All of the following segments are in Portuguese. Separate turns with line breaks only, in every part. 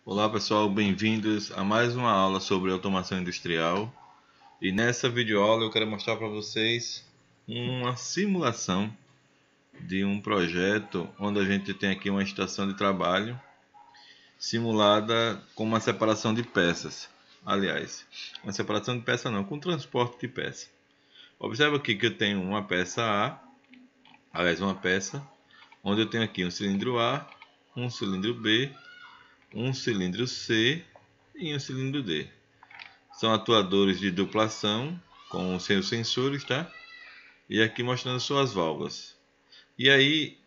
Olá pessoal, bem-vindos a mais uma aula sobre automação industrial. E nessa videoaula eu quero mostrar para vocês uma simulação de um projeto onde a gente tem aqui uma estação de trabalho simulada com uma separação de peças. Aliás, uma separação de peça não, com transporte de peça. Observa aqui que eu tenho uma peça A, uma peça, onde eu tenho aqui um cilindro A, um cilindro B, um cilindro C e um cilindro D. São atuadores de duplação com seus sensores, tá? E aqui mostrando suas válvulas. E aí,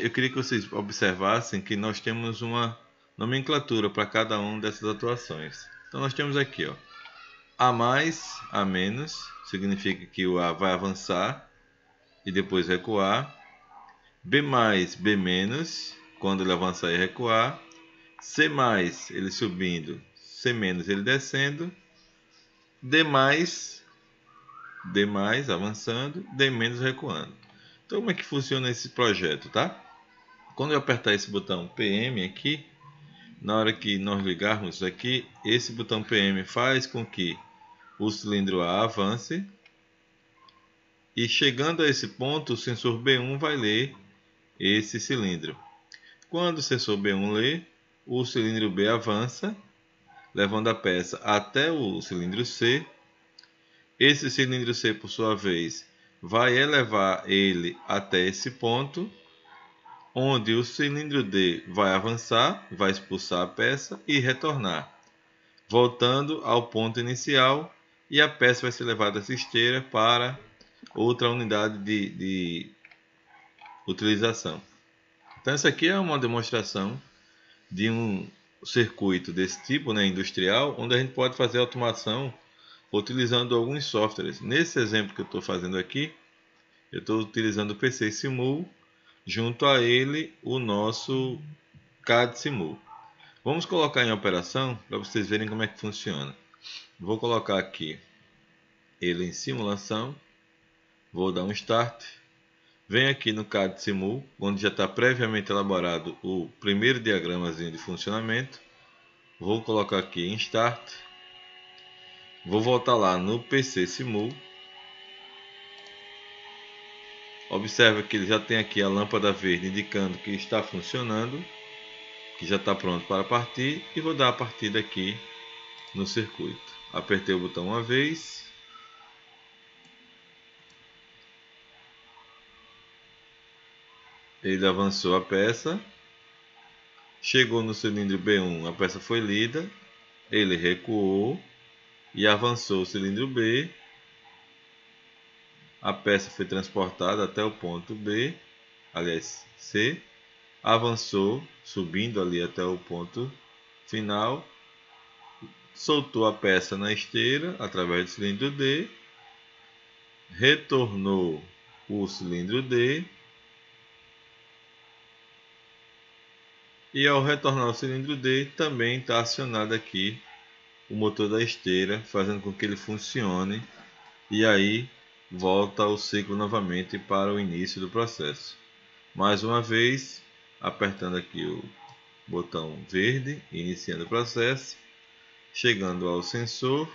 eu queria que vocês observassem que nós temos uma nomenclatura para cada uma dessas atuações. Então nós temos aqui, ó, A mais, A menos, significa que o A vai avançar e depois recuar. B mais, B menos, quando ele avançar e recuar. C mais, ele subindo, C menos, ele descendo. D mais avançando, D menos recuando. Então como é que funciona esse projeto, tá? Quando eu apertar esse botão PM aqui, na hora que nós ligarmos aqui, esse botão PM faz com que o cilindro A avance. E chegando a esse ponto, o sensor B1 vai ler esse cilindro. Quando o sensor B1 lê, o cilindro B avança, levando a peça até o cilindro C. Esse cilindro C, por sua vez, vai elevar ele até esse ponto, onde o cilindro D vai avançar, vai expulsar a peça e retornar, voltando ao ponto inicial, e a peça vai ser levada essa esteira para outra unidade de utilização. Então essa aqui é uma demonstração de um circuito desse tipo, né, industrial, onde a gente pode fazer automação utilizando alguns softwares. Nesse exemplo que eu estou fazendo aqui, eu estou utilizando o PC Simul, junto a ele o nosso CAD Simul. Vamos colocar em operação para vocês verem como é que funciona. Vou colocar aqui ele em simulação, vou dar um Start. Venho aqui no CAD Simul, onde já está previamente elaborado o primeiro diagramazinho de funcionamento. Vou colocar aqui em Start. Vou voltar lá no PC Simul. Observa que ele já tem aqui a lâmpada verde indicando que está funcionando, que já está pronto para partir, e vou dar a partida aqui no circuito. Apertei o botão uma vez. Ele avançou a peça, chegou no cilindro B1, a peça foi lida, ele recuou e avançou o cilindro B, a peça foi transportada até o ponto B, aliás C, avançou, subindo ali até o ponto final, soltou a peça na esteira através do cilindro D, retornou o cilindro D, e ao retornar o cilindro D, também está acionado aqui o motor da esteira, fazendo com que ele funcione, e aí volta o ciclo novamente para o início do processo. Mais uma vez, apertando aqui o botão verde, iniciando o processo, chegando ao sensor,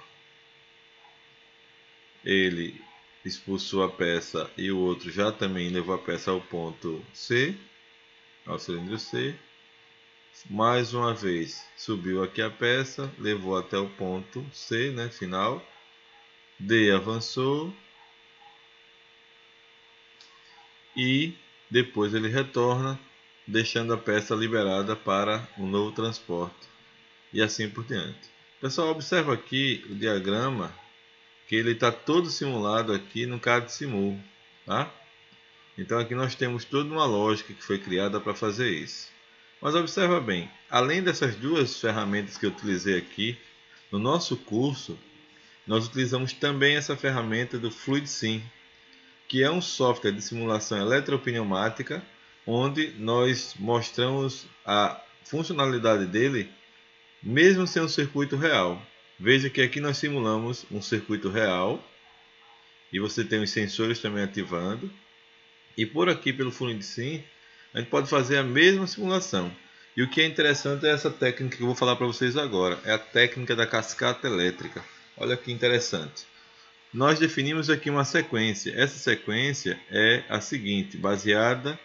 ele expulsou a peça e o outro já também levou a peça ao ponto C, ao cilindro C. Mais uma vez subiu aqui a peça, levou até o ponto C, né, final. D avançou e depois ele retorna, deixando a peça liberada para um novo transporte e assim por diante. Pessoal, observa aqui o diagrama, que ele está todo simulado aqui no CAD Simul, tá? Então aqui nós temos toda uma lógica que foi criada para fazer isso. Mas observa bem, além dessas duas ferramentas que eu utilizei aqui, no nosso curso, nós utilizamos também essa ferramenta do FluidSim, que é um software de simulação eletropneumática, onde nós mostramos a funcionalidade dele, mesmo sem um circuito real. Veja que aqui nós simulamos um circuito real, e você tem os sensores também ativando, e por aqui pelo FluidSim, a gente pode fazer a mesma simulação. E o que é interessante é essa técnica que eu vou falar para vocês agora. É a técnica da cascata elétrica. Olha que interessante. Nós definimos aqui uma sequência. Essa sequência é a seguinte, baseada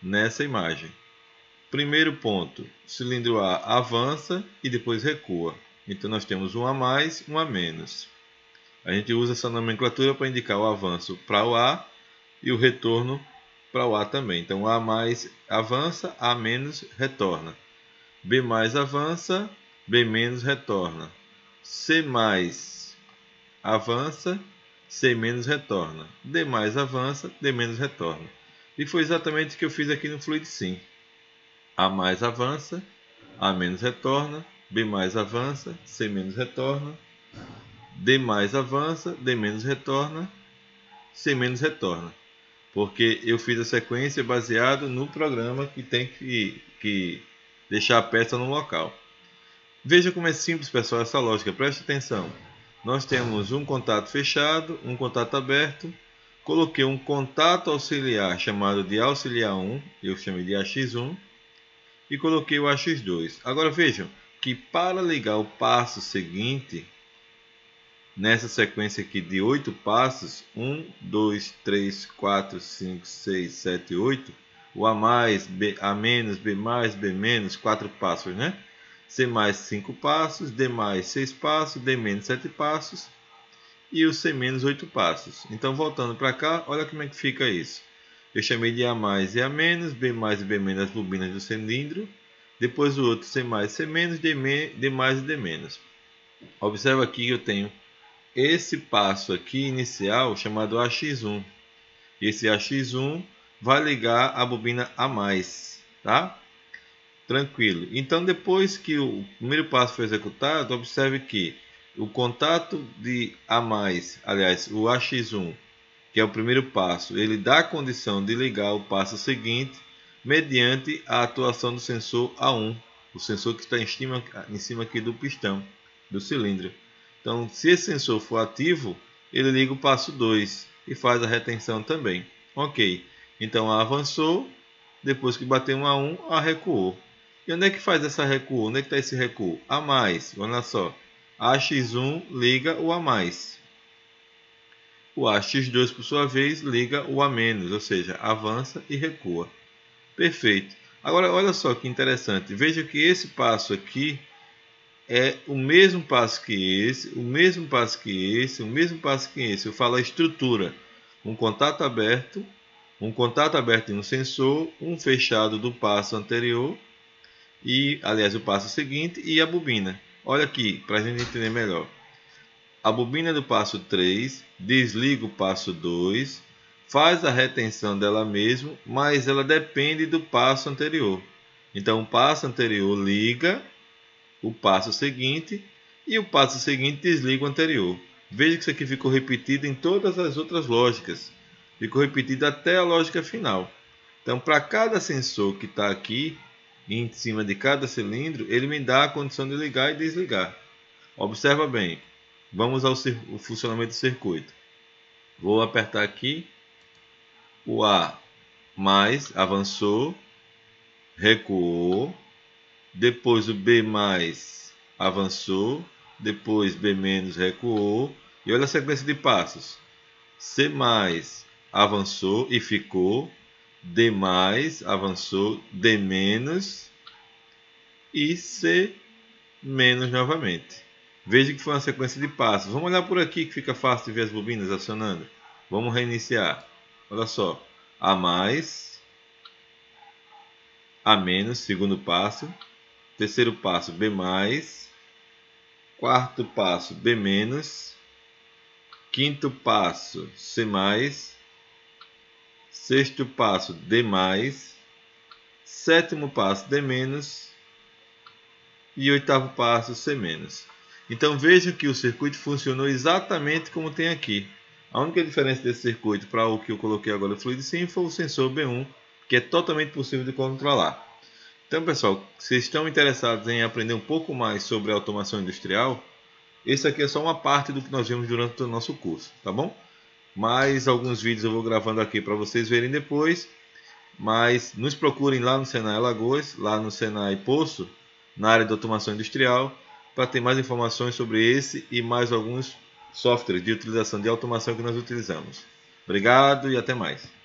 nessa imagem. Primeiro ponto, cilindro A avança e depois recua. Então nós temos um a mais, um a menos. A gente usa essa nomenclatura para indicar o avanço para o A e o retorno para o A também. Então A mais avança, A menos retorna. B mais avança, B menos retorna. C mais avança, C menos retorna. D mais avança, D menos retorna. E foi exatamente o que eu fiz aqui no FluidSim. A mais avança, A menos retorna, B mais avança, C menos retorna, D mais avança, D menos retorna, C menos retorna. Porque eu fiz a sequência baseado no programa que tem que deixar a peça no local. Veja como é simples, pessoal, essa lógica. Preste atenção. Nós temos um contato fechado, um contato aberto. Coloquei um contato auxiliar chamado de auxiliar 1, eu chamei de AX1, e coloquei o AX2. Agora vejam que para ligar o passo seguinte, nessa sequência aqui de 8 passos, 1, 2, 3, 4, 5, 6, 7, 8, o A mais, B, A menos, B mais, B menos, 4 passos, né? C mais 5 passos, D mais 6 passos, D menos 7 passos e o C menos 8 passos. Então voltando para cá, olha como é que fica isso. Eu chamei de A mais e A menos, B mais e B menos as bobinas do cilindro, depois o outro C mais e C menos, D mais e D menos. Observa aqui que eu tenho esse passo aqui inicial chamado AX1. Esse AX1 vai ligar a bobina A mais, tá? Tranquilo. Então depois que o primeiro passo foi executado, observe que o contato de A mais, aliás, o AX1, que é o primeiro passo, ele dá a condição de ligar o passo seguinte mediante a atuação do sensor A1, o sensor que está em cima aqui do pistão, do cilindro. Então, se esse sensor for ativo, ele liga o passo 2 e faz a retenção também. Ok, então A avançou, depois que bateu um A1, A recuou. E onde é que faz essa recuo? Onde é que está esse recuo? A mais, olha só. AX1 liga o A mais. O AX2, por sua vez, liga o A menos, ou seja, avança e recua. Perfeito. Agora, olha só que interessante. Veja que esse passo aqui é o mesmo passo que esse, o mesmo passo que esse, o mesmo passo que esse. Eu falo a estrutura. Um contato aberto em um sensor, um fechado do passo anterior, e, aliás, o passo seguinte e a bobina. Olha aqui, para a gente entender melhor. A bobina do passo 3 desliga o passo 2, faz a retenção dela mesma, mas ela depende do passo anterior. Então, o passo anterior liga o passo seguinte e o passo seguinte desliga o anterior. Veja que isso aqui ficou repetido em todas as outras lógicas. Ficou repetido até a lógica final. Então, para cada sensor que está aqui, em cima de cada cilindro, ele me dá a condição de ligar e desligar. Observa bem. Vamos ao funcionamento do circuito. Vou apertar aqui. O A mais avançou, recuou. Depois o B mais avançou. Depois B menos recuou. E olha a sequência de passos. C mais avançou e ficou. D mais avançou, D menos e C menos novamente. Veja que foi uma sequência de passos. Vamos olhar por aqui que fica fácil de ver as bobinas acionando. Vamos reiniciar. Olha só. A mais, A menos, segundo passo. Terceiro passo, B mais. Quarto passo, B menos. Quinto passo, C mais. Sexto passo, D mais. Sétimo passo, D menos. E oitavo passo, C menos. Então vejam que o circuito funcionou exatamente como tem aqui. A única diferença desse circuito para o que eu coloquei agora no FluidSim foi o sensor B1, que é totalmente possível de controlar. Então, pessoal, se vocês estão interessados em aprender um pouco mais sobre automação industrial, esse aqui é só uma parte do que nós vemos durante o nosso curso, tá bom? Mais alguns vídeos eu vou gravando aqui para vocês verem depois. Mas nos procurem lá no Senai Alagoas, lá no Senai Poço, na área de automação industrial, para ter mais informações sobre esse e mais alguns softwares de utilização de automação que nós utilizamos. Obrigado e até mais.